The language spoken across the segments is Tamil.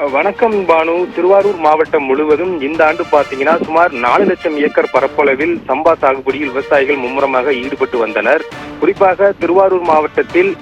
வணக்கம் பானு. திருவாரூர் மாவட்டம் முழுவதும் இந்த ஆண்டு பாத்தீங்கன்னா சுமார் 4 லட்சம் ஏக்கர் பரப்பளவில் சம்பா சாகுபடியில் விவசாயிகள் மும்முரமாக ஈடுபட்டு வந்தனர். குறிப்பாக திருவாரூர் மாவட்டத்தில்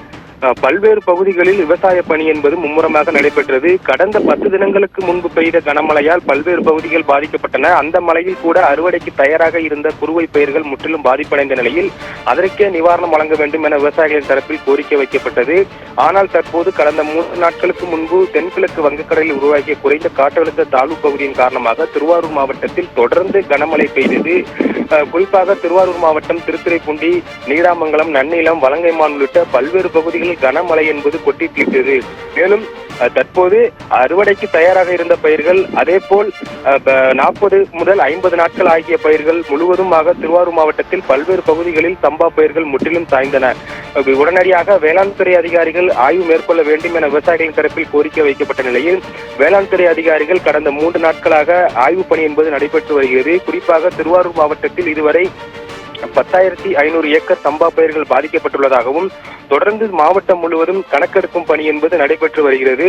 பல்வேறு பகுதிகளில் விவசாய பணி என்பது மும்முரமாக நடைபெற்றது. கடந்த 10 தினங்களுக்கு முன்பு பெய்த கனமழையால் பல்வேறு பகுதிகள் பாதிக்கப்பட்டன. அந்த மழையில் கூட அறுவடைக்கு தயாராக இருந்த குறுவை பயிர்கள் முற்றிலும் பாதிப்படைந்த நிலையில் அதற்கே நிவாரணம் வழங்க வேண்டும் என விவசாயிகளின் தரப்பில் கோரிக்கை வைக்கப்பட்டது. ஆனால் தற்போது கடந்த 3 நாட்களுக்கு முன்பு தென்கிழக்கு வங்கக்கடலில் உருவாகிய குறைந்த காற்றழுத்த தாழ்வு பகுதியின் காரணமாக திருவாரூர் மாவட்டத்தில் தொடர்ந்து கனமழை பெய்தது. குறிப்பாக திருவாரூர் மாவட்டம் திருத்துறைப்பூண்டி, நீடாமங்கலம், நன்னிலம், வலங்கைமான் உள்ளிட்ட பல்வேறு பகுதிகளில் கனமழை என்பது கொட்டி தீர்த்தது. மேலும் தற்போது அறுவடைக்கு தயாராக இருந்த பயிர்கள், அதேபோல் 40 முதல் 50 நாட்கள் ஆகிய பயிர்கள் முழுவதுமாக திருவாரூர் மாவட்டத்தில் பல்வேறு பகுதிகளில் சம்பா பயிர்கள் முற்றிலும் சாய்ந்தன. உடனடியாக வேளாண் துறை அதிகாரிகள் ஆய்வு மேற்கொள்ள வேண்டும் என விவசாயிகளின் தரப்பில் கோரிக்கை வைக்கப்பட்ட நிலையில் வேளாண் துறை அதிகாரிகள் கடந்த 3 நாட்களாக ஆய்வு பணி என்பது நடைபெற்று வருகிறது. குறிப்பாக திருவாரூர் மாவட்டத்தில் இதுவரை 10,500 ஏக்கர் சம்பா பயிர்கள் பாதிக்கப்பட்டுள்ளதாகவும் தொடர்ந்து மாவட்டம் முழுவதும் கணக்கெடுக்கும் பணி என்பது நடைபெற்று வருகிறது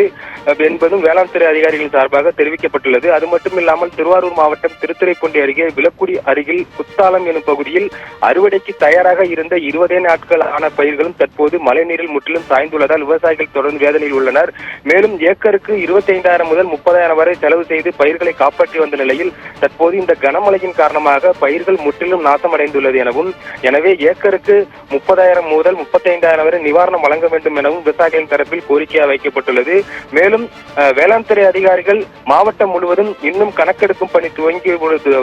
என்பதும் வேளாண் துறை அதிகாரிகள் சார்பாக தெரிவிக்கப்பட்டுள்ளது. அது மட்டுமில்லாமல் திருவாரூர் மாவட்டம் திருத்துறைப்பூண்டி அருகே விளக்குடி அருகில் குத்தாலம் எனும் பகுதியில் அறுவடைக்கு தயாராக இருந்த 20 நாட்கள் ஆன பயிர்களும் தற்போது மழைநீரில் முற்றிலும் சாய்ந்துள்ளதால் விவசாயிகள் தொடர்ந்து வேதனையில் உள்ளனர். மேலும் ஏக்கருக்கு 25,000 முதல் 30,000 வரை செலவு செய்து பயிர்களை காப்பாற்றி வந்த நிலையில் தற்போது இந்த கனமழையின் காரணமாக பயிர்கள் முற்றிலும் நாசமடைந்துள்ளது எனவும், எனவே ஏக்கருக்கு 30,000 முதல் 35,000 வரை நிவாரணம் வழங்க வேண்டும் எனவும் விவசாயிகளின் தரப்பில் கோரிக்கையாக வைக்கப்பட்டுள்ளது. மேலும் வேளாண் துறை அதிகாரிகள் மாவட்டம் முழுவதும் இன்னும் கணக்கெடுக்கும் பணி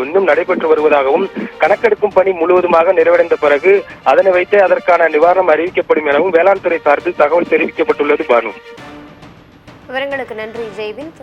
இன்னும் நடைபெற்று வருவதாகவும், கணக்கெடுக்கும் பணி முழுவதுமாக நிறைவடைந்த பிறகு அதனை வைத்து அதற்கான நிவாரணம் அறிவிக்கப்படும் எனவும் வேளாண் துறை சார்பில் தகவல் தெரிவிக்கப்பட்டுள்ளது. பானு, விவரங்களுக்கு நன்றி ஜெய்வின்.